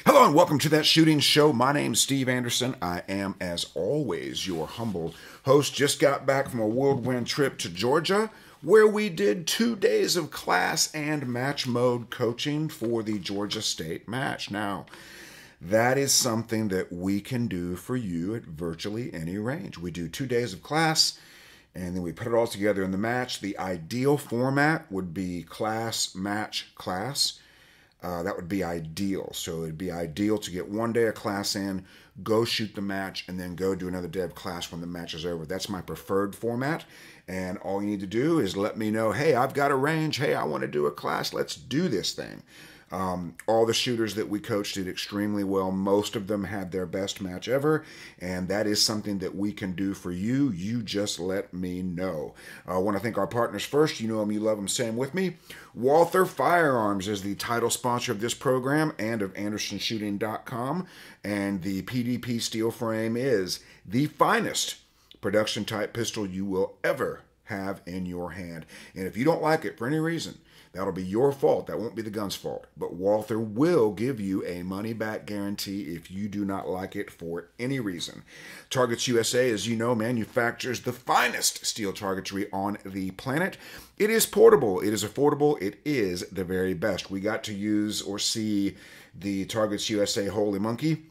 Hello and welcome to That Shooting Show. My name's Steve Anderson. I am, as always, your humble host. Just got back from a whirlwind trip to Georgia where we did 2 days of class and match mode coaching for the Georgia State match. Now, that is something that we can do for you at virtually any range. We do 2 days of class and then we put it all together in the match. The ideal format would be class, match, class. That would be ideal. So it'd be ideal to get 1 day of class in, go shoot the match, and then go do another day of class when the match is over. That's my preferred format. And all you need to do is let me know, hey, I've got a range. Hey, I want to do a class. Let's do this thing. All the shooters that we coached did extremely well. Most of them had their best match ever, and that is something that we can do for you. You just let me know. I want to thank our partners first. You know them, you love them. Say them with me. Walther Firearms is the title sponsor of this program and of AndersonShooting.com, and the PDP steel frame is the finest production type pistol you will ever have in your hand. And if you don't like it for any reason, that'll be your fault. That won't be the gun's fault. But Walther will give you a money-back guarantee if you do not like it for any reason. Targets USA, as you know, manufactures the finest steel targetry on the planet. It is portable. It is affordable. It is the very best. We got to use or see the Targets USA Holy Monkey.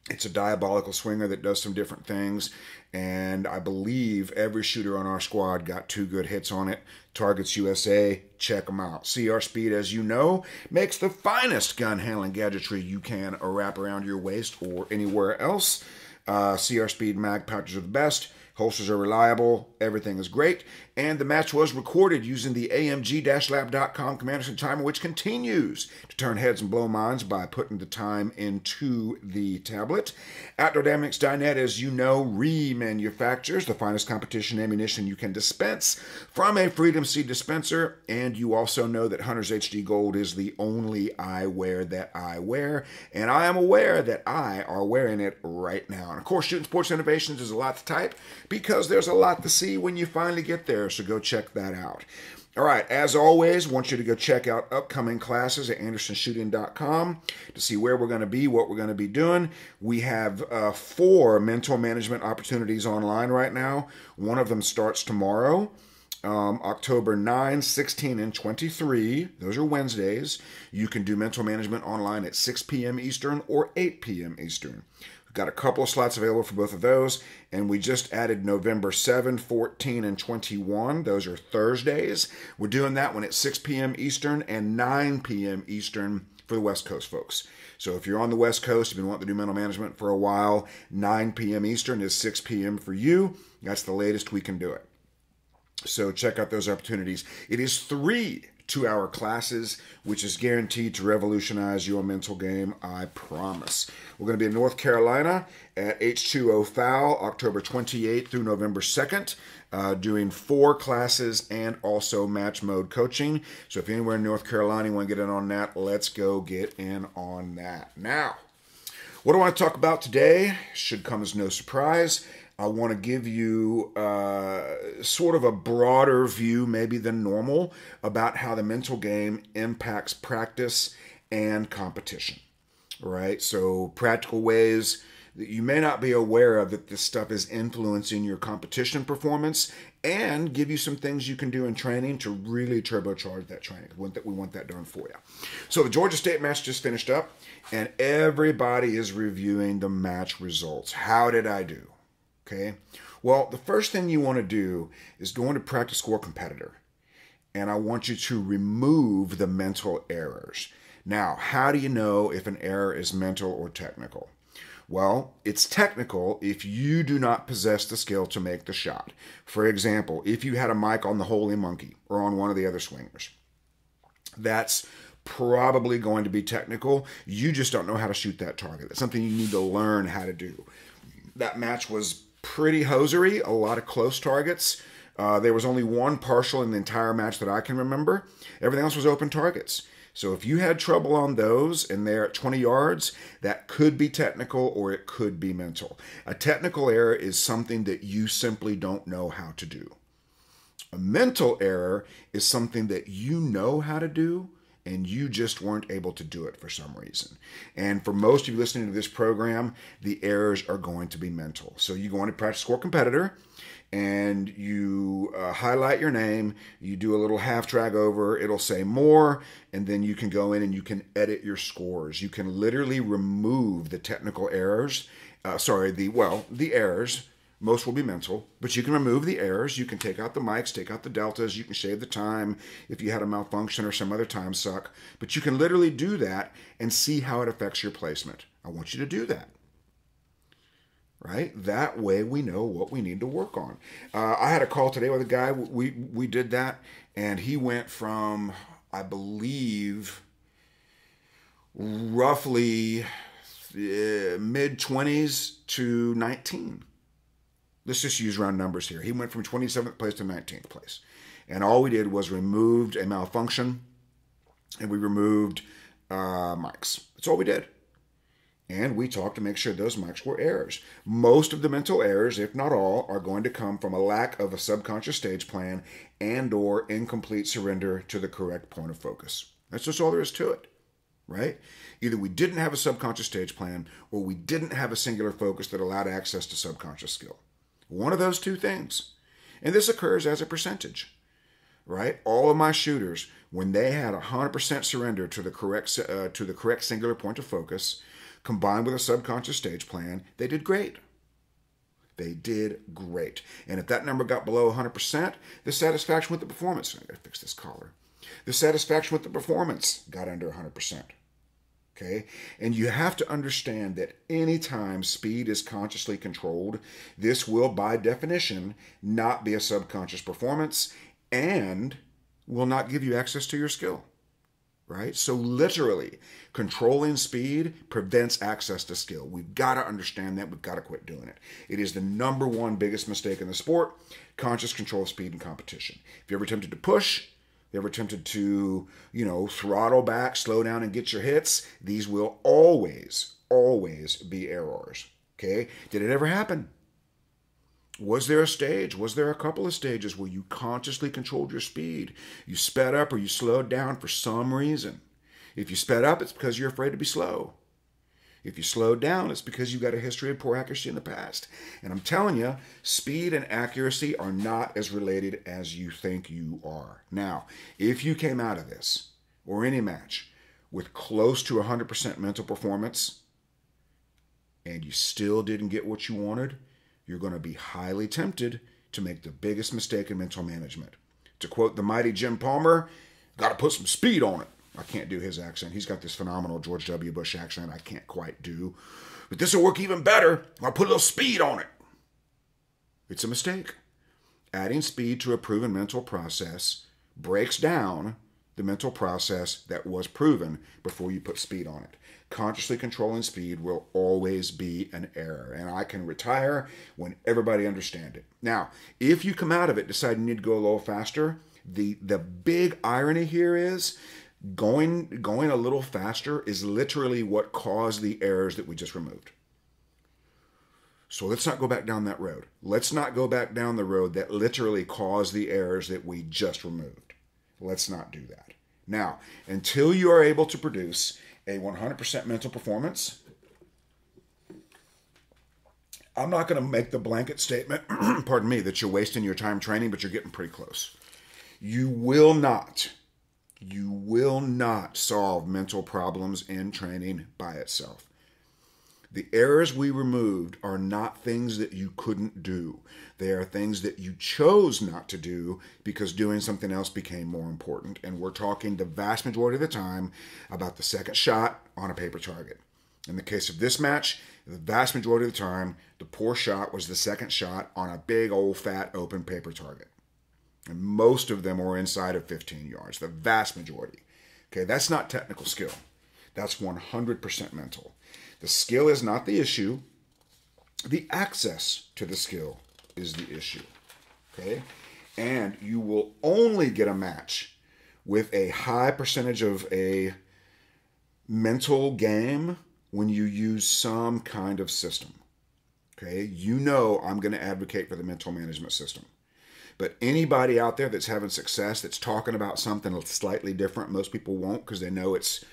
It's a diabolical swinger that does some different things, and I believe every shooter on our squad got 2 good hits on it. Targets USA, check them out. CR Speed, as you know, makes the finest gun handling gadgetry you can wrap around your waist or anywhere else. CR Speed mag pouches are the best. Holsters are reliable. Everything is great. And the match was recorded using the AMG-Lab.com Commanderson timer, which continues to turn heads and blow minds by putting the time into the tablet. OutdoorDynamics.net, as you know, remanufactures the finest competition ammunition you can dispense from a Freedom Seed dispenser. And you also know that Hunter's HD Gold is the only eyewear that I wear. And I am aware that I are wearing it right now. And of course, Shooting Sports Innovations is a lot to type because there's a lot to see when you finally get there. So go check that out. All right, as always, I want you to go check out upcoming classes at AndersonShooting.com to see where we're going to be, what we're going to be doing. We have 4 mental management opportunities online right now. One of them starts tomorrow, October 9, 16, and 23. Those are Wednesdays. You can do mental management online at 6 p.m. Eastern or 8 p.m. Eastern. Got a couple of slots available for both of those, and we just added November 7, 14, and 21. Those are Thursdays. We're doing that one at 6 p.m. Eastern and 9 p.m. Eastern for the West Coast folks. So if you're on the West Coast, you've been wanting to do mental management for a while, 9 p.m. Eastern is 6 p.m. for you. That's the latest we can do it. So check out those opportunities. It is 3 2-hour classes, which is guaranteed to revolutionize your mental game, I promise. We're going to be in North Carolina at H2O FOUL, October 28th through November 2nd, doing 4 classes and also match mode coaching. So if you're anywhere in North Carolina, you want to get in on that, let's go get in on that. Now, what do I want to talk about today? Should come as no surprise. I want to give you sort of a broader view, maybe than normal, about how the mental game impacts practice and competition, right? So practical ways that you may not be aware of that this stuff is influencing your competition performance, and give you some things you can do in training to really turbocharge that training. We want that done for you. So the Georgia State match just finished up, and everybody is reviewing the match results. How did I do? Okay, well, the first thing you want to do is go into Practice Score Competitor, and I want you to remove the mental errors. Now, how do you know if an error is mental or technical? Well, it's technical if you do not possess the skill to make the shot. For example, if you had a mic on the Holy Monkey or on one of the other swingers, that's probably going to be technical. You just don't know how to shoot that target. That's something you need to learn how to do. That match was pretty hosiery, a lot of close targets. There was only one partial in the entire match that I can remember. Everything else was open targets. So if you had trouble on those and they're at 20 yards, that could be technical or it could be mental. A technical error is something that you simply don't know how to do. A mental error is something that you know how to do and you just weren't able to do it for some reason. And for most of you listening to this program, the errors are going to be mental. So you go into Practice Score Competitor, and you highlight your name, you do a little half drag over, it'll say more, and then you can go in and you can edit your scores. You can literally remove the technical errors, the errors. Most will be mental, but you can remove the errors. You can take out the mics, take out the deltas. You can shave the time if you had a malfunction or some other time suck. But you can literally do that and see how it affects your placement. I want you to do that. Right? That way we know what we need to work on. I had a call today with a guy. We did that, and he went from, I believe, roughly mid-20s to 19. Let's just use round numbers here. He went from 27th place to 19th place. And all we did was removed a malfunction, and we removed mics. That's all we did. And we talked to make sure those mics were errors. Most of the mental errors, if not all, are going to come from a lack of a subconscious stage plan and or incomplete surrender to the correct point of focus. That's just all there is to it, right? Either we didn't have a subconscious stage plan or we didn't have a singular focus that allowed access to subconscious skill. One of those two things. And this occurs as a percentage, right? All of my shooters, when they had 100% surrender to the correct singular point of focus, combined with a subconscious stage plan, they did great. They did great. And if that number got below 100%, the satisfaction with the performance, I gotta fix this collar. The satisfaction with the performance got under 100%. Okay? And you have to understand that anytime speed is consciously controlled, this will, by definition, not be a subconscious performance and will not give you access to your skill. Right? So literally, controlling speed prevents access to skill. We've got to understand that. We've got to quit doing it. It is the number one biggest mistake in the sport, conscious control of speed in competition. If you're ever tempted to push, if you're ever tempted to, throttle back, slow down, and get your hits, these will always be errors. Okay? Did it ever happen? Was there a stage? Was there a couple of stages where you consciously controlled your speed? You sped up or you slowed down for some reason. If you sped up, it's because you're afraid to be slow. If you slowed down, it's because you've got a history of poor accuracy in the past. And I'm telling you, speed and accuracy are not as related as you think you are. Now, if you came out of this, or any match, with close to 100% mental performance, and you still didn't get what you wanted, you're going to be highly tempted to make the biggest mistake in mental management. To quote the mighty Jim Palmer, got to put some speed on it. I can't do his accent. He's got this phenomenal George W. Bush accent I can't quite do. But this will work even better. I'll put a little speed on it. It's a mistake. Adding speed to a proven mental process breaks down the mental process that was proven before you put speed on it. Consciously controlling speed will always be an error, and I can retire when everybody understands it. Now, if you come out of it deciding you need to go a little faster, the big irony here is going a little faster is literally what caused the errors that we just removed. So let's not go back down that road. Let's not go back down the road that literally caused the errors that we just removed. Let's not do that. Now, until you are able to produce a 100% mental performance, I'm not going to make the blanket statement, pardon me, that you're wasting your time training, but you're getting pretty close. You will not solve mental problems in training by itself. The errors we removed are not things that you couldn't do. They are things that you chose not to do because doing something else became more important. And we're talking the vast majority of the time about the second shot on a paper target. In the case of this match, the vast majority of the time, the poor shot was the second shot on a big old fat open paper target. And most of them were inside of 15 yards, the vast majority. Okay, that's not technical skill. That's 100% mental. The skill is not the issue. The access to the skill is the issue. Okay? And you will only get a match with a high percentage of a mental game when you use some kind of system. Okay? I'm going to advocate for the mental management system. But anybody out there that's having success, that's talking about something slightly different, most people won't because they know it's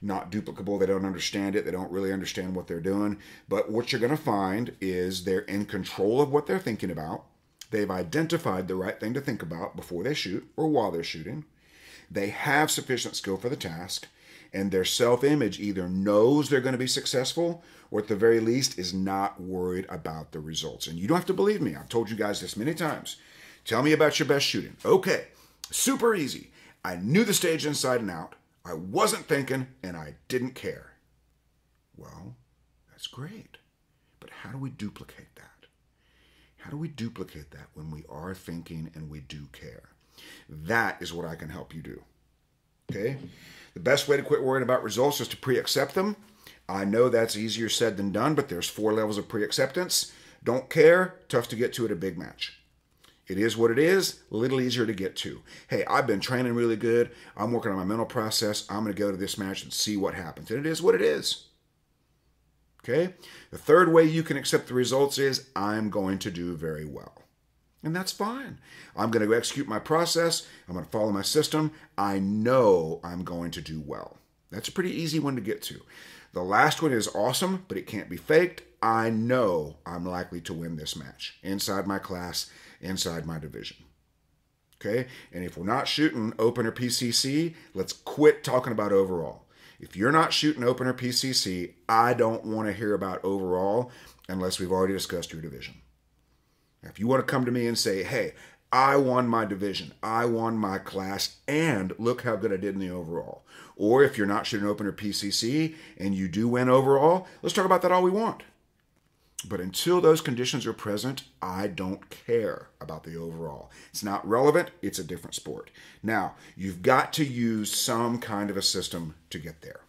not duplicable. They don't understand it. They don't really understand what they're doing. But what you're going to find is they're in control of what they're thinking about. They've identified the right thing to think about before they shoot or while they're shooting. They have sufficient skill for the task, and their self-image either knows they're going to be successful or at the very least is not worried about the results. And you don't have to believe me. I've told you guys this many times. Tell me about your best shooting. Okay, super easy. I knew the stage inside and out. I wasn't thinking, and I didn't care. Well, that's great. But how do we duplicate that? How do we duplicate that when we are thinking and we do care? That is what I can help you do. Okay? The best way to quit worrying about results is to pre-accept them. I know that's easier said than done, but there's 4 levels of pre-acceptance. Don't care, tough to get to at a big match. It is what it is, a little easier to get to. Hey, I've been training really good. I'm working on my mental process. I'm going to go to this match and see what happens. And it is what it is. Okay? The third way you can accept the results is I'm going to do very well. And that's fine. I'm going to execute my process. I'm going to follow my system. I know I'm going to do well. That's a pretty easy one to get to. The last one is awesome, but it can't be faked. I know I'm likely to win this match inside my class, inside my division. Okay? And if we're not shooting open or PCC, let's quit talking about overall. If you're not shooting open or PCC, I don't want to hear about overall unless we've already discussed your division. Now, if you want to come to me and say, hey, I won my division, I won my class, and look how good I did in the overall. Or if you're not shooting open or PCC and you do win overall, let's talk about that all we want. But until those conditions are present, I don't care about the overall. It's not relevant. It's a different sport. Now, you've got to use some kind of a system to get there.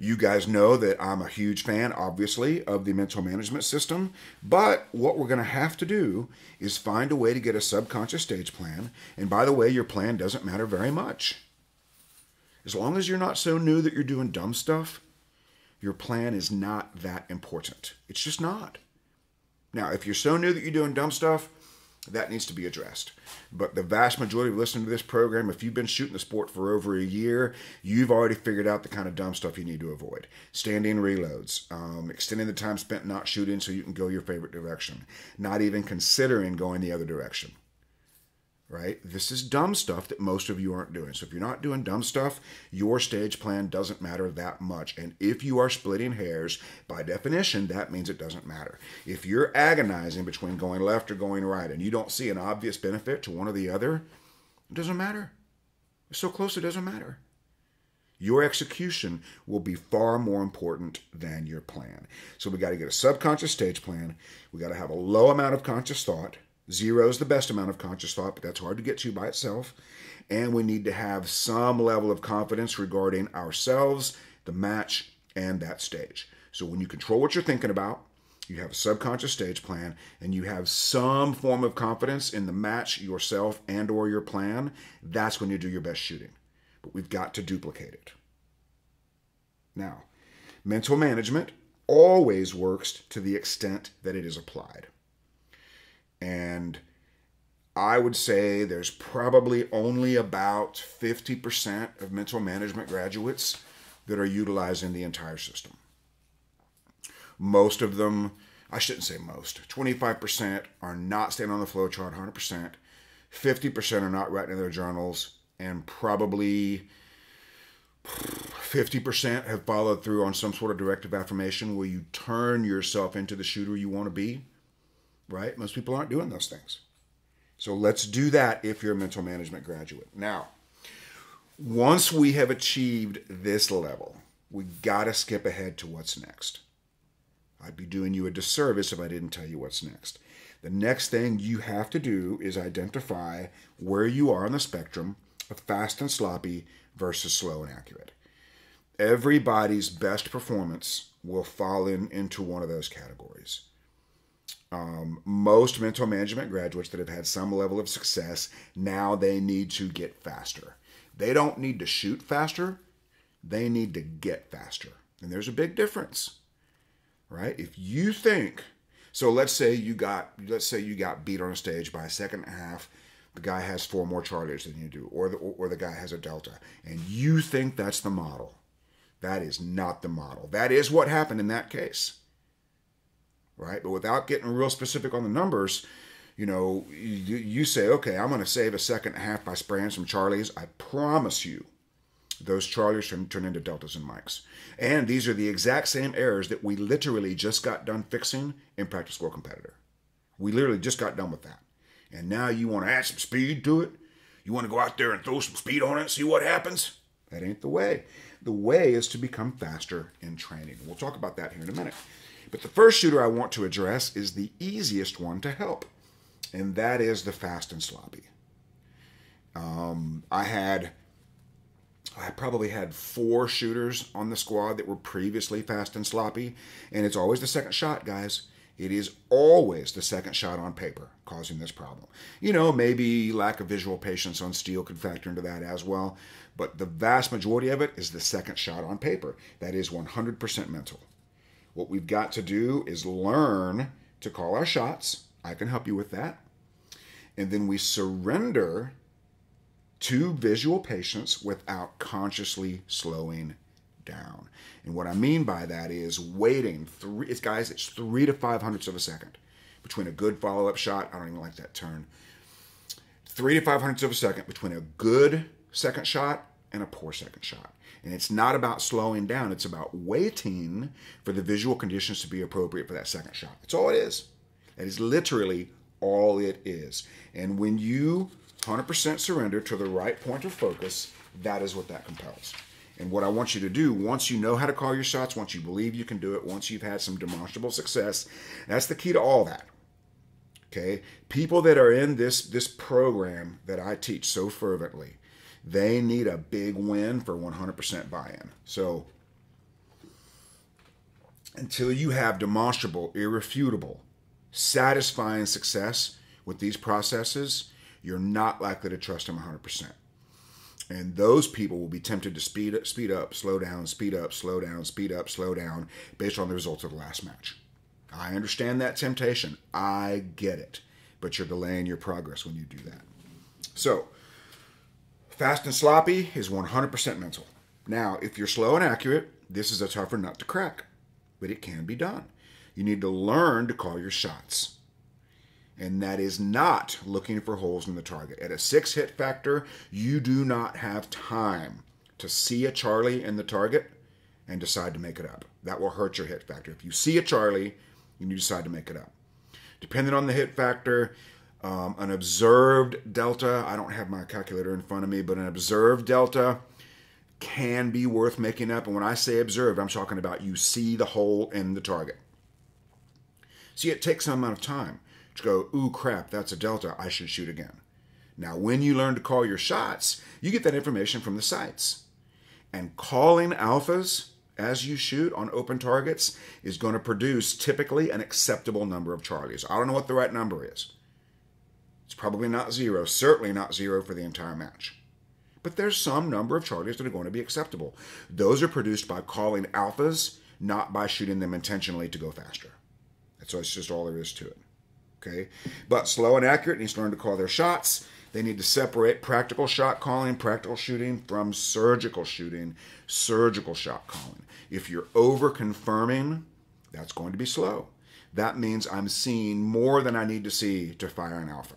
You guys know that I'm a huge fan, obviously, of the mental management system. But what we're going to have to do is find a way to get a subconscious stage plan. And by the way, your plan doesn't matter very much. As long as you're not so new that you're doing dumb stuff, your plan is not that important. It's just not. Now, if you're so new that you're doing dumb stuff, that needs to be addressed. But the vast majority of listening to this program, if you've been shooting the sport for over a year, you've already figured out the kind of dumb stuff you need to avoid. Standing reloads, extending the time spent not shooting so you can go your favorite direction, not even considering going the other direction. Right? This is dumb stuff that most of you aren't doing. So if you're not doing dumb stuff, your stage plan doesn't matter that much. And if you are splitting hairs, by definition, that means it doesn't matter. If you're agonizing between going left or going right and you don't see an obvious benefit to one or the other, it doesn't matter. It's so close it doesn't matter. Your execution will be far more important than your plan. So we got to get a subconscious stage plan. We got to have a low amount of conscious thought. 0 is the best amount of conscious thought, but that's hard to get to by itself. And we need to have some level of confidence regarding ourselves, the match, and that stage. So when you control what you're thinking about, you have a subconscious stage plan, and you have some form of confidence in the match, yourself, and or your plan, that's when you do your best shooting. But we've got to duplicate it. Now, mental management always works to the extent that it is applied. And I would say there's probably only about 50% of mental management graduates that are utilizing the entire system. Most of them, I shouldn't say most, 25% are not staying on the flow chart 100%, 50% are not writing in their journals, and probably 50% have followed through on some sort of directive affirmation where you turn yourself into the shooter you want to be. Right? Most people aren't doing those things. So let's do that if you're a mental management graduate. Now, once we have achieved this level, we got to skip ahead to what's next. I'd be doing you a disservice if I didn't tell you what's next. The next thing you have to do is identify where you are on the spectrum of fast and sloppy versus slow and accurate. Everybody's best performance will fall into one of those categories. Most mental management graduates that have had some level of success, now they need to get faster. They don't need to shoot faster. They need to get faster. And there's a big difference, right? If you think So let's say you got beat on a stage by a second and a half. The guy has 4 more Charlies than you do, or the guy has a delta, and you think that's the model. That is not the model. That is what happened in that case, right? But without getting real specific on the numbers, you say, okay, I'm going to save a second and a half by spraying some Charlies. I promise you, those Charlies turn into deltas and mics. And these are the exact same errors that we literally just got done fixing in Practice Score Competitor. We literally just got done with that. And now you want to add some speed to it? You want to go out there and throw some speed on it and see what happens? That ain't the way. The way is to become faster in training. We'll talk about that here in a minute. But the first shooter I want to address is the easiest one to help, and that is the fast and sloppy. I probably had 4 shooters on the squad that were previously fast and sloppy, and it's always the second shot, guys. It is always the second shot on paper causing this problem. Maybe lack of visual patience on steel could factor into that as well, but the vast majority of it is the second shot on paper. That is 100% mental. What we've got to do is learn to call our shots. I can help you with that. And then we surrender to visual patience without consciously slowing down. And what I mean by that is waiting. It's 3 to 5 hundredths of a second between a good follow-up shot. I don't even like that term. 3 to 5 hundredths of a second between a good second shot and a poor second shot. And it's not about slowing down. It's about waiting for the visual conditions to be appropriate for that second shot. That's all it is. That is literally all it is. And when you 100% surrender to the right point of focus, that is what that compels. And what I want you to do, once you know how to call your shots, once you believe you can do it, once you've had some demonstrable success, that's the key to all that. Okay? People that are in this program that I teach so fervently, they need a big win for 100% buy-in. So until you have demonstrable, irrefutable, satisfying success with these processes, you're not likely to trust them 100%. And those people will be tempted to speed up, slow down, speed up, slow down, speed up, slow down, based on the results of the last match. I understand that temptation. I get it. But you're delaying your progress when you do that. So, fast and sloppy is 100% mental. Now, if you're slow and accurate, this is a tougher nut to crack. But it can be done. You need to learn to call your shots. And that is not looking for holes in the target. At a 6 hit factor, you do not have time to see a Charlie in the target and decide to make it up. That will hurt your hit factor. If you see a Charlie and you decide to make it up. Depending on the hit factor, an observed delta, I don't have my calculator in front of me, but an observed delta can be worth making up. And when I say observed, I'm talking about you see the hole in the target. See, it takes some amount of time to go, ooh, crap, that's a delta, I should shoot again. Now, when you learn to call your shots, you get that information from the sights. And calling alphas as you shoot on open targets is going to produce typically an acceptable number of Charlies. I don't know what the right number is. It's probably not 0, certainly not 0 for the entire match. But there's some number of Charlies that are going to be acceptable. Those are produced by calling alphas, not by shooting them intentionally to go faster. That's just all there is to it. Okay, but slow and accurate needs to learn to call their shots. They need to separate practical shot calling, practical shooting from surgical shooting, surgical shot calling. If you're over confirming, that's going to be slow. That means I'm seeing more than I need to see to fire an alpha.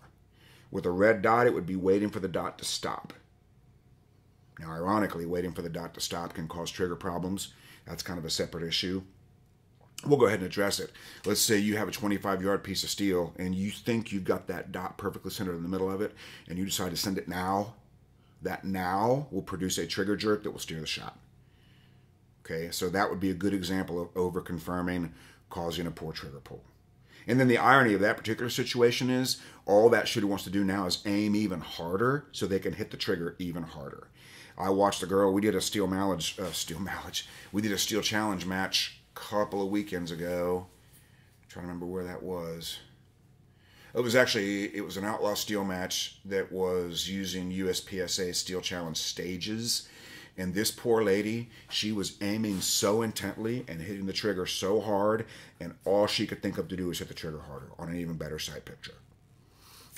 With a red dot, it would be waiting for the dot to stop. Now, ironically, waiting for the dot to stop can cause trigger problems. That's kind of a separate issue. We'll go ahead and address it. Let's say you have a 25-yard piece of steel and you think you've got that dot perfectly centered in the middle of it and you decide to send it now. That now will produce a trigger jerk that will steer the shot. Okay, so that would be a good example of over-confirming, causing a poor trigger pull. And then the irony of that particular situation is all that shooter wants to do now is aim even harder so they can hit the trigger even harder. I watched a girl, we did a steel challenge match couple of weekends ago. I'm trying to remember where that was. It was an outlaw steel match that was using USPSA Steel Challenge stages. And this poor lady, she was aiming so intently and hitting the trigger so hard, and all she could think of to do was hit the trigger harder on an even better sight picture.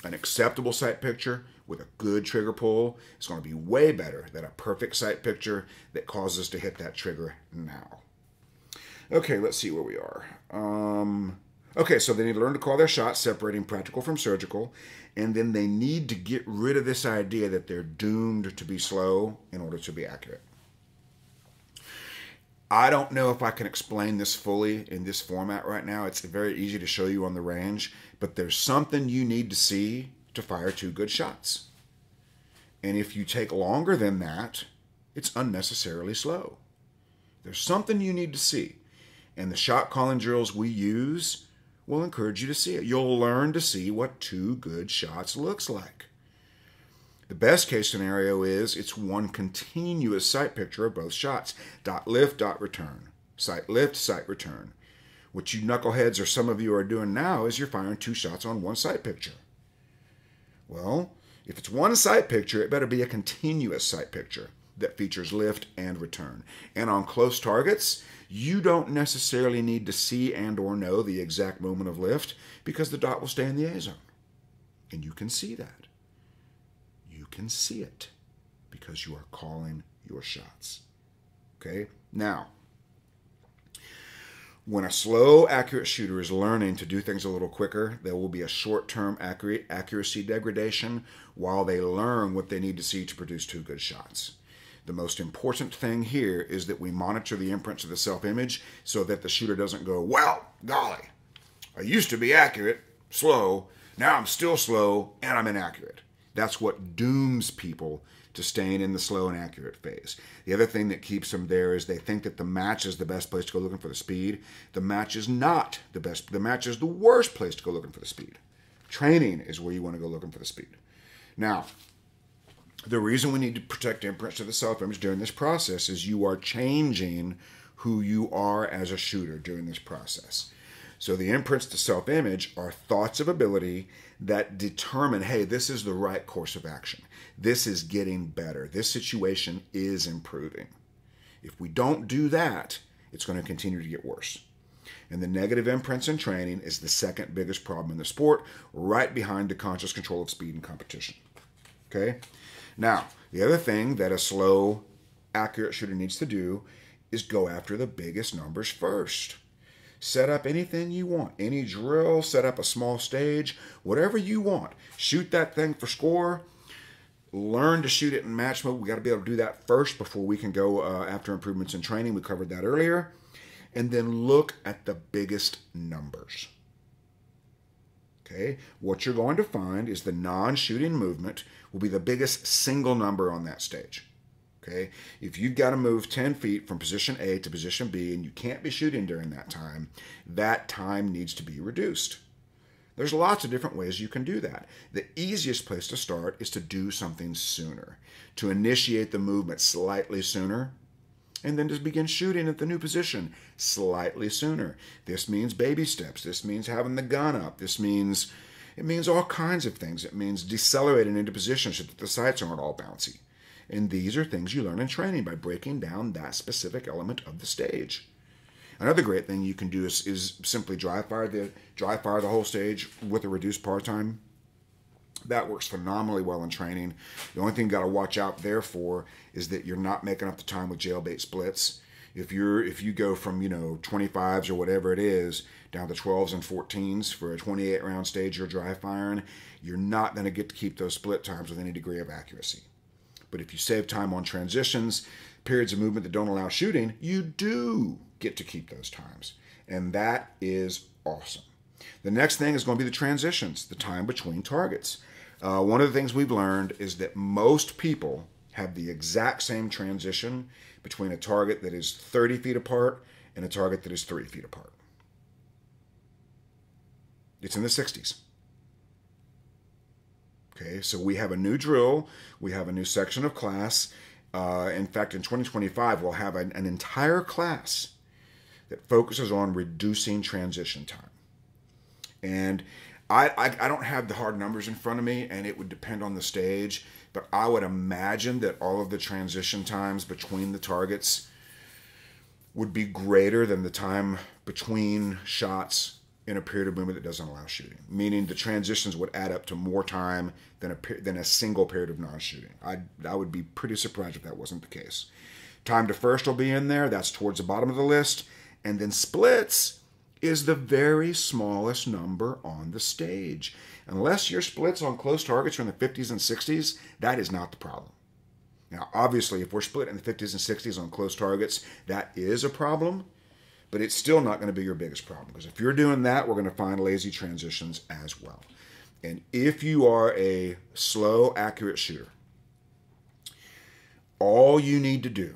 An acceptable sight picture with a good trigger pull is going to be way better than a perfect sight picture that causes us to hit that trigger now. Okay, let's see where we are. Okay, so they need to learn to call their shots, separating practical from surgical, and then they need to get rid of this idea that they're doomed to be slow in order to be accurate. I don't know if I can explain this fully in this format right now. It's very easy to show you on the range, but there's something you need to see to fire 2 good shots. And if you take longer than that, it's unnecessarily slow. There's something you need to see. And the shot calling drills we use will encourage you to see it. You'll learn to see what 2 good shots looks like. The best case scenario is it's one continuous sight picture of both shots. Dot lift, dot return. Sight lift, sight return. What you knuckleheads or some of you are doing now is you're firing 2 shots on one sight picture. Well, if it's one sight picture, it better be a continuous sight picture that features lift and return. And on close targets, you don't necessarily need to see and or know the exact moment of lift because the dot will stay in the A zone. And you can see that. You can see it because you are calling your shots. Okay? Now, when a slow, accurate shooter is learning to do things a little quicker, there will be a short-term accuracy degradation while they learn what they need to see to produce 2 good shots. The most important thing here is that we monitor the imprints of the self-image so that the shooter doesn't go, well, golly, I used to be accurate, slow, now I'm still slow, and I'm inaccurate. That's what dooms people to staying in the slow and accurate phase. The other thing that keeps them there is they think that the match is the best place to go looking for the speed. The match is not the best. The match is the worst place to go looking for the speed. Training is where you want to go looking for the speed. Now, the reason we need to protect imprints to the self-image during this process is you are changing who you are as a shooter during this process. So the imprints to self-image are thoughts of ability that determine, hey, this is the right course of action. This is getting better. This situation is improving. If we don't do that, it's going to continue to get worse. And the negative imprints in training is the second biggest problem in the sport, right behind the conscious control of speed and competition. Okay? Now, the other thing that a slow, accurate shooter needs to do is go after the biggest numbers first. Set up anything you want, any drill, set up a small stage, whatever you want. Shoot that thing for score. Learn to shoot it in match mode. We got to be able to do that first before we can go after improvements in training. We covered that earlier. And then look at the biggest numbers. Okay, what you're going to find is the non-shooting movement will be the biggest single number on that stage. Okay, if you've got to move 10 feet from position A to position B and you can't be shooting during that time needs to be reduced. There's lots of different ways you can do that. The easiest place to start is to do something sooner, to initiate the movement slightly sooner, and then just begin shooting at the new position slightly sooner. This means baby steps. This means having the gun up. It means all kinds of things. It means decelerating into position so that the sights aren't all bouncy. And these are things you learn in training by breaking down that specific element of the stage. Another great thing you can do is simply dry fire the whole stage with a reduced par time. That works phenomenally well in training. The only thing you got to watch out there for is that you're not making up the time with jailbait splits. If you go from 25s or whatever it is down to 12s and 14s for a 28 round stage you're dry firing, you're not going to get to keep those split times with any degree of accuracy. But if you save time on transitions, periods of movement that don't allow shooting, you do get to keep those times. And that is awesome. The next thing is going to be the transitions, the time between targets. One of the things we've learned is that most people have the exact same transition between a target that is 30 feet apart and a target that is 3 feet apart. It's in the 60s. Okay, so we have a new drill, we have a new section of class. In fact, in 2025, we'll have an entire class that focuses on reducing transition time. And I don't have the hard numbers in front of me, and it would depend on the stage, but I would imagine that all of the transition times between the targets would be greater than the time between shots in a period of movement that doesn't allow shooting, meaning the transitions would add up to more time than a single period of non-shooting. I would be pretty surprised if that wasn't the case. Time to first will be in there. That's towards the bottom of the list. And then splits is the very smallest number on the stage. Unless your splits on close targets are in the 50s and 60s, that is not the problem. Now, obviously, if we're split in the 50s and 60s on close targets, that is a problem, but it's still not going to be your biggest problem, because if you're doing that, we're going to find lazy transitions as well. And if you are a slow, accurate shooter, all you need to do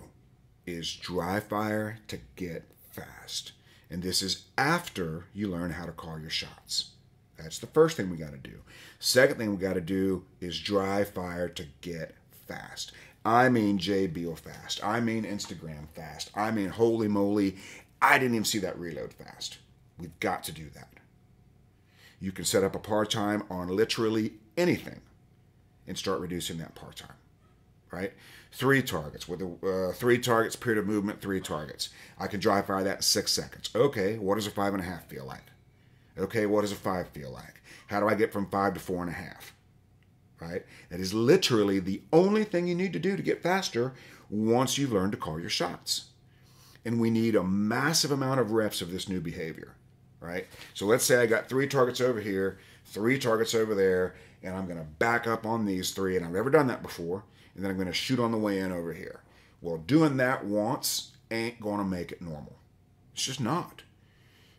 is dry fire to get fast. And this is after you learn how to call your shots. That's the first thing we got to do. Second thing we got to do is dry fire to get fast. I mean Jay Beal fast. I mean Instagram fast. I mean, holy moly, I didn't even see that reload fast. We've got to do that. You can set up a par time on literally anything and start reducing that par time, right? 3 targets. With 3 targets, period of movement, 3 targets. I can dry fire that in 6 seconds. Okay, what does a 5.5 feel like? Okay, what does a 5 feel like? How do I get from 5 to 4.5? Right? That is literally the only thing you need to do to get faster once you've learned to call your shots. And we need a massive amount of reps of this new behavior, right? So let's say I got 3 targets over here, 3 targets over there, and I'm going to back up on these 3, and I've never done that before, and then I'm going to shoot on the way in over here. Well, doing that once ain't going to make it normal. It's just not.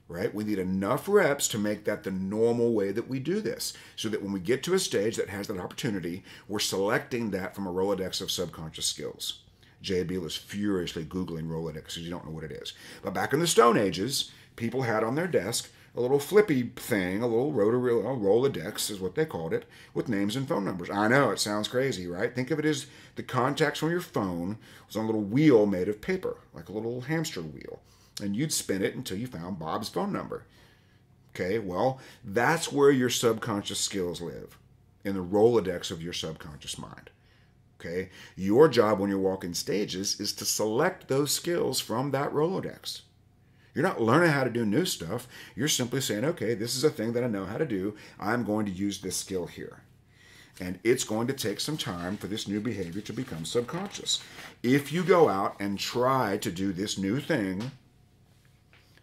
Right? We need enough reps to make that the normal way that we do this, so that when we get to a stage that has that opportunity, we're selecting that from a Rolodex of subconscious skills. Jay Beal is furiously Googling Rolodex because you don't know what it is. But back in the Stone Ages, people had on their desk a little flippy thing, a little rotary Rolodex is what they called it, with names and phone numbers. I know, it sounds crazy, right? Think of it as the contacts from your phone was on a little wheel made of paper, like a little hamster wheel. And you'd spin it until you found Bob's phone number. Okay, well, that's where your subconscious skills live, in the Rolodex of your subconscious mind. Okay, your job when you're walking stages is to select those skills from that Rolodex. You're not learning how to do new stuff. You're simply saying, okay, this is a thing that I know how to do. I'm going to use this skill here. And it's going to take some time for this new behavior to become subconscious. If you go out and try to do this new thing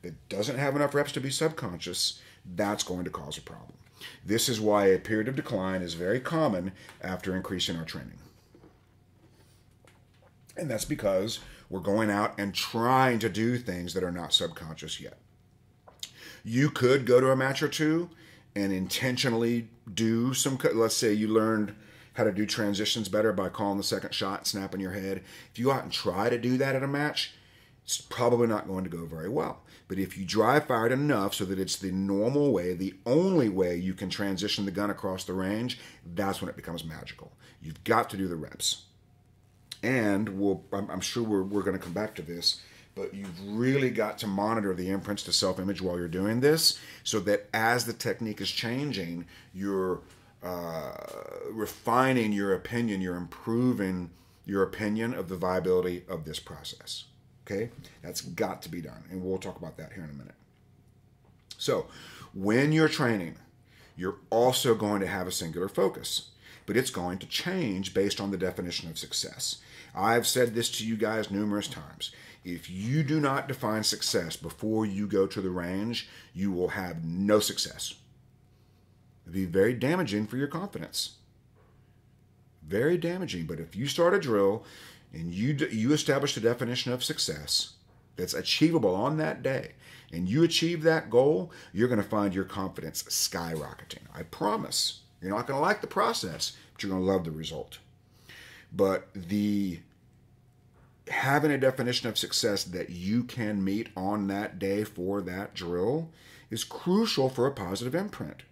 that doesn't have enough reps to be subconscious, that's going to cause a problem. This is why a period of decline is very common after increasing our training. And that's because we're going out and trying to do things that are not subconscious yet. You could go to a match or two and intentionally do some, let's say you learned how to do transitions better by calling the second shot, snapping your head. If you go out and try to do that at a match, it's probably not going to go very well. But if you dry fire it enough so that it's the normal way, the only way you can transition the gun across the range, that's when it becomes magical. You've got to do the reps. And I'm sure we're going to come back to this, but you've really got to monitor the imprints to self-image while you're doing this, so that as the technique is changing, you're refining your opinion, you're improving your opinion of the viability of this process. Okay? That's got to be done, and we'll talk about that here in a minute. So, when you're training, you're also going to have a singular focus, but it's going to change based on the definition of success. I've said this to you guys numerous times. If you do not define success before you go to the range, you will have no success. It'll be very damaging for your confidence. Very damaging. But if you start a drill and you establish the definition of success that's achievable on that day, and you achieve that goal, you're going to find your confidence skyrocketing. I promise. You're not going to like the process, but you're going to love the result. But having a definition of success that you can meet on that day for that drill is crucial for a positive imprint.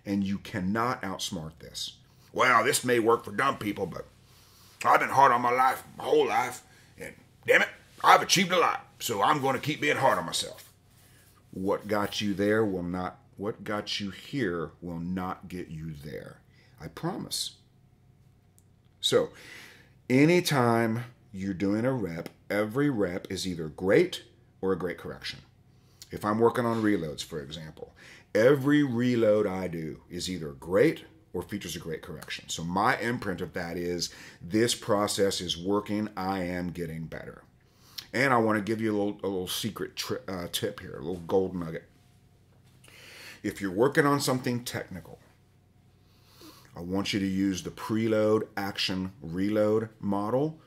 And you cannot outsmart this. Well, this may work for dumb people, but I've been hard on my whole life, and damn it, I've achieved a lot, so I'm going to keep being hard on myself. What got you there will what got you here will not get you there. I promise. So, anytime you're doing a rep, every rep is either great or a great correction. If I'm working on reloads, for example, every reload I do is either great or features a great correction. So my imprint of that is, this process is working, I am getting better. And I want to give you a little secret tip here, a little gold nugget. If you're working on something technical, I want you to use the preload, action, reload model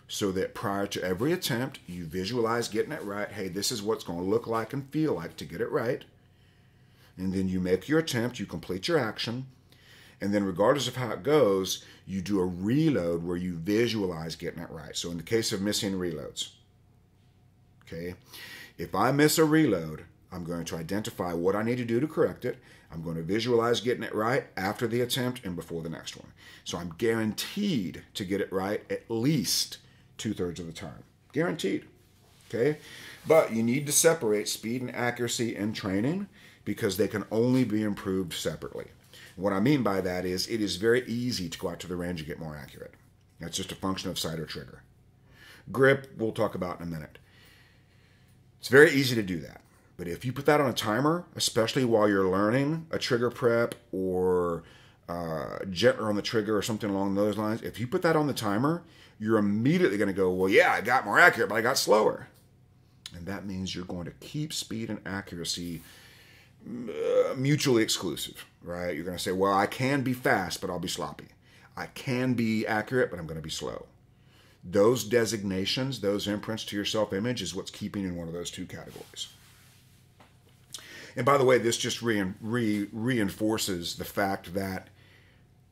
so that prior to every attempt, you visualize getting it right. Hey, this is what it's going to look like and feel like to get it right. And then you make your attempt, you complete your action, and then regardless of how it goes, you do a reload where you visualize getting it right. So in the case of missing reloads, okay, if I miss a reload, I'm going to identify what I need to do to correct it. I'm going to visualize getting it right after the attempt and before the next one. So I'm guaranteed to get it right at least 2/3 of the time. Guaranteed. Okay? But you need to separate speed and accuracy in training because they can only be improved separately. What I mean by that is it is very easy to go out to the range and get more accurate. That's just a function of sight or trigger. Grip, we'll talk about in a minute. It's very easy to do that. But if you put that on a timer, especially while you're learning a trigger prep or gentler on the trigger or something along those lines, if you put that on the timer, you're immediately going to go, well, yeah, I got more accurate, but I got slower. And that means you're going to keep speed and accuracy mutually exclusive, right? You're going to say, well, I can be fast, but I'll be sloppy. I can be accurate, but I'm going to be slow. Those designations, those imprints to your self-image is what's keeping in one of those two categories. And by the way, this just reinforces the fact that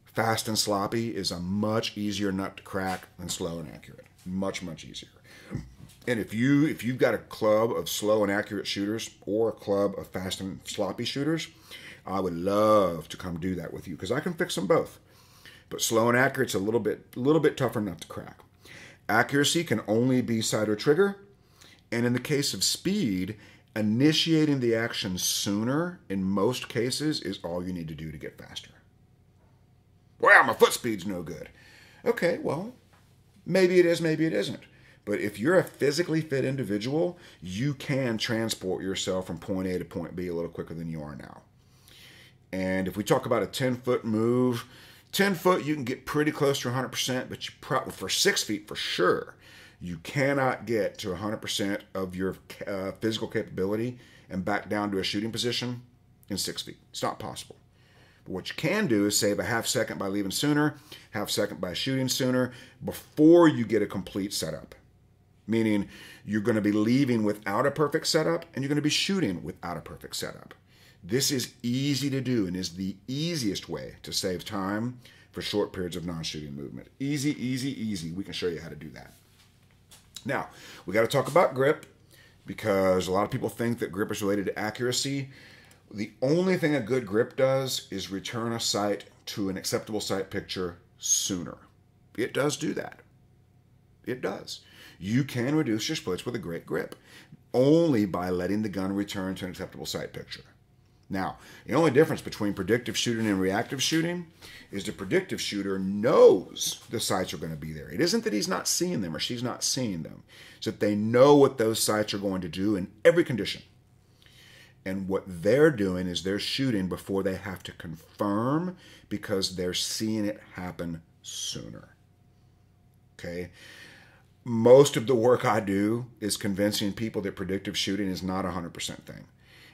fast and sloppy is a much easier nut to crack than slow and accurate. Much, much easier. And if you've got a club of slow and accurate shooters or a club of fast and sloppy shooters, I would love to come do that with you because I can fix them both. But slow and accurate's a little bit tougher nut to crack. Accuracy can only be sight or trigger, and in the case of speed, initiating the action sooner in most cases is all you need to do to get faster. Well, my foot speed's no good. Okay, well, maybe it is, maybe it isn't. But if you're a physically fit individual, you can transport yourself from point A to point B a little quicker than you are now. And if we talk about a 10-foot move, 10 foot you can get pretty close to 100%, but you probably, for 6 feet for sure, you cannot get to 100% of your physical capability and back down to a shooting position in 6 feet. It's not possible. But what you can do is save a half second by leaving sooner, half second by shooting sooner, before you get a complete setup. Meaning you're going to be leaving without a perfect setup and you're going to be shooting without a perfect setup. This is easy to do and is the easiest way to save time for short periods of non-shooting movement. Easy, easy, easy. We can show you how to do that. Now, we got to talk about grip because a lot of people think that grip is related to accuracy. The only thing a good grip does is return a sight to an acceptable sight picture sooner. It does do that. It does. You can reduce your splits with a great grip only by letting the gun return to an acceptable sight picture. Now, the only difference between predictive shooting and reactive shooting is the predictive shooter knows the sights are going to be there. It isn't that he's not seeing them or she's not seeing them. It's that they know what those sights are going to do in every condition. And what they're doing is they're shooting before they have to confirm because they're seeing it happen sooner. Okay? Most of the work I do is convincing people that predictive shooting is not a 100% thing.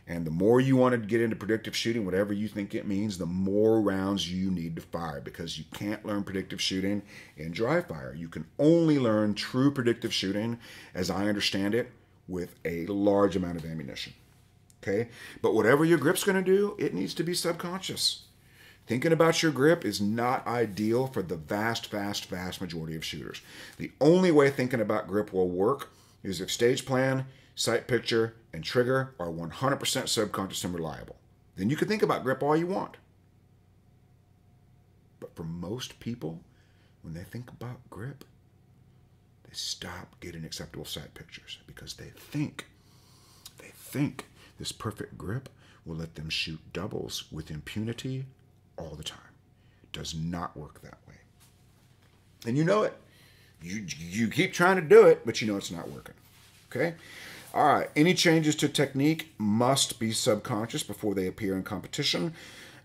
And the more you want to get into predictive shooting, whatever you think it means, the more rounds you need to fire because you can't learn predictive shooting in dry fire. You can only learn true predictive shooting, as I understand it, with a large amount of ammunition. Okay? But whatever your grip's going to do, it needs to be subconscious. Thinking about your grip is not ideal for the vast majority of shooters. The only way thinking about grip will work is if stage plan, sight picture, and trigger are 100% subconscious and reliable. Then you can think about grip all you want. But for most people, when they think about grip, they stop getting acceptable sight pictures because they think this perfect grip will let them shoot doubles with impunity all the time. Does not work that way. And you know it. You keep trying to do it, but you know it's not working. Okay? All right. Any changes to technique must be subconscious before they appear in competition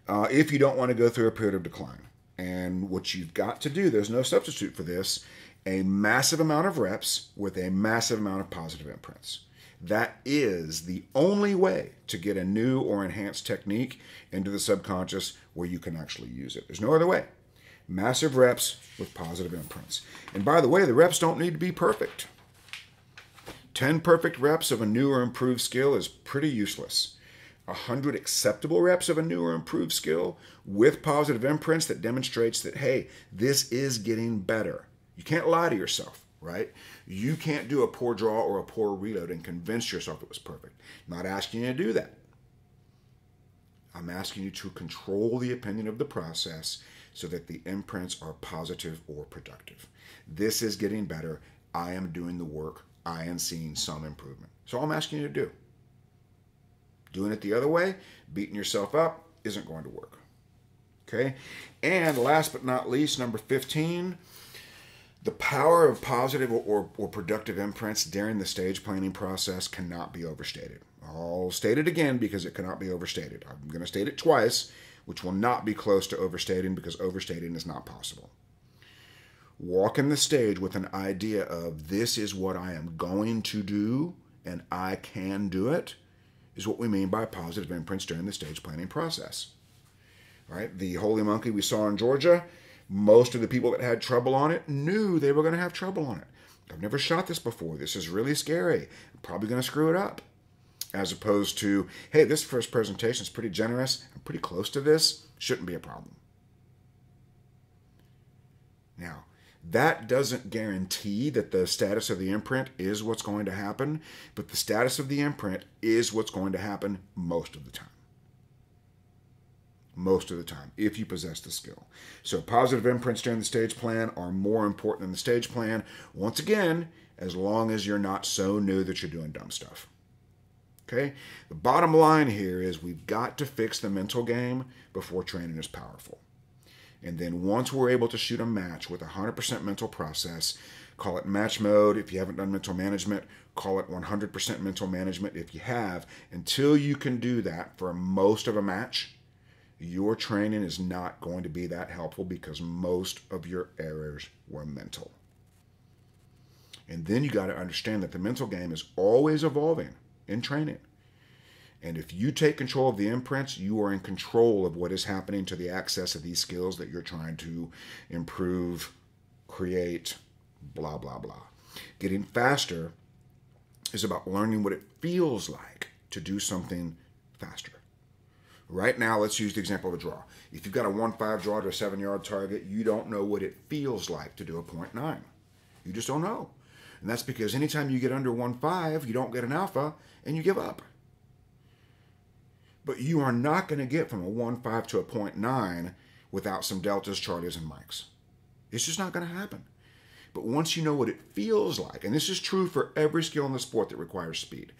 if you don't want to go through a period of decline. And what you've got to do, there's no substitute for this, a massive amount of reps with a massive amount of positive imprints. That is the only way to get a new or enhanced technique into the subconscious where you can actually use it. There's no other way. Massive reps with positive imprints. And by the way, the reps don't need to be perfect. 10 perfect reps of a new or improved skill is pretty useless. 100 acceptable reps of a new or improved skill with positive imprints that demonstrates that, hey, this is getting better. You can't lie to yourself, right? You can't do a poor draw or a poor reload and convince yourself it was perfect. I'm not asking you to do that. I'm asking you to control the opinion of the process so that the imprints are positive or productive. This is getting better. I am doing the work. I am seeing some improvement. So all I'm asking you to do. Doing it the other way, beating yourself up, isn't going to work. Okay? And last but not least, number 15, the power of positive or productive imprints during the stage planning process cannot be overstated. I'll state it again because it cannot be overstated. I'm going to state it twice, which will not be close to overstating because overstating is not possible. Walking the stage with an idea of this is what I am going to do and I can do it is what we mean by positive imprints during the stage planning process. Right? The Holy Monkey we saw in Georgia, most of the people that had trouble on it knew they were going to have trouble on it. I've never shot this before. This is really scary. I'm probably going to screw it up. As opposed to, hey, this first presentation is pretty generous. I'm pretty close to this. Shouldn't be a problem. Now, that doesn't guarantee that the status of the imprint is what's going to happen, but the status of the imprint is what's going to happen most of the time. Most of the time, if you possess the skill. So positive imprints during the stage plan are more important than the stage plan, once again, as long as you're not so new that you're doing dumb stuff. Okay? The bottom line here is we've got to fix the mental game before training is powerful. And then once we're able to shoot a match with 100% mental process, call it match mode. If you haven't done mental management, call it 100% mental management if you have. Until you can do that for most of a match, your training is not going to be that helpful because most of your errors were mental. And then you got to understand that the mental game is always evolving in training. And if you take control of the imprints, you are in control of what is happening to the access of these skills that you're trying to improve, create, blah, blah, blah. Getting faster is about learning what it feels like to do something faster. Right now, let's use the example of a draw. If you've got a 1.5 draw to a 7-yard target, you don't know what it feels like to do a 0.9. You just don't know. And that's because anytime you get under 1.5, you don't get an alpha and you give up. But you are not going to get from a 1.5 to a 0.9 without some deltas, charlies, and mics. It's just not going to happen. But once you know what it feels like, and this is true for every skill in the sport that requires speed,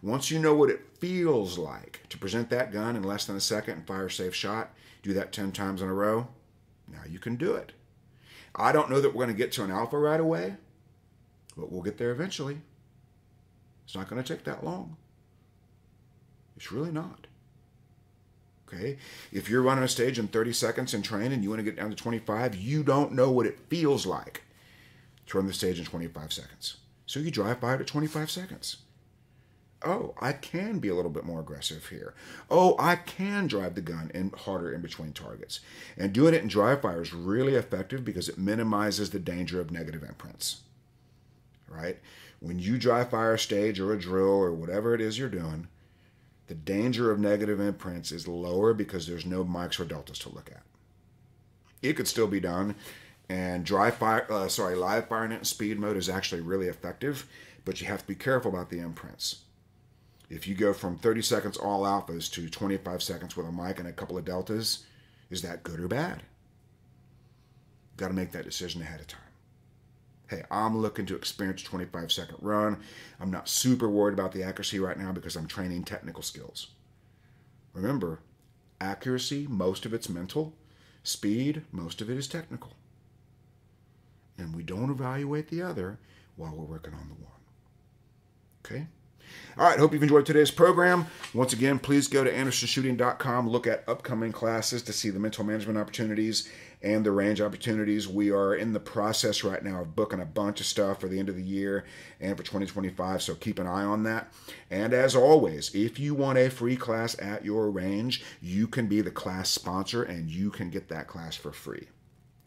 once you know what it feels like to present that gun in less than a second and fire a safe shot, do that 10 times in a row, now you can do it. I don't know that we're going to get to an alpha right away, but we'll get there eventually. It's not going to take that long. It's really not. Okay? If you're running a stage in 30 seconds in training and you want to get down to 25, you don't know what it feels like to run the stage in 25 seconds. So you drive by it at 25 seconds. Oh, I can be a little bit more aggressive here. Oh, I can drive the gun in harder in between targets. And doing it in dry fire is really effective because it minimizes the danger of negative imprints. Right? When you dry fire a stage or a drill or whatever it is you're doing, the danger of negative imprints is lower because there's no mics or deltas to look at. It could still be done, and live firing it in speed mode is actually really effective, but you have to be careful about the imprints. If you go from 30 seconds all alphas to 25 seconds with a mic and a couple of deltas, is that good or bad? You've got to make that decision ahead of time. Hey, I'm looking to experience a 25-second run. I'm not super worried about the accuracy right now because I'm training technical skills. Remember, accuracy, most of it's mental. Speed, most of it is technical. And we don't evaluate the other while we're working on the one. Okay? All right, hope you've enjoyed today's program. Once again, please go to andersonshooting.com, look at upcoming classes to see the mental management opportunities and the range opportunities. We are in the process right now of booking a bunch of stuff for the end of the year and for 2025, so keep an eye on that. And as always, if you want a free class at your range, you can be the class sponsor and you can get that class for free.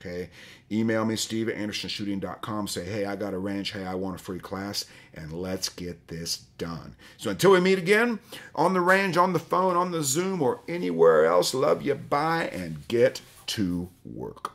Okay, email me, steve@andersonshooting.com. Say, hey, I got a range. Hey, I want a free class, and let's get this done. So until we meet again on the range, on the phone, on the Zoom, or anywhere else, love you, bye, and get to work.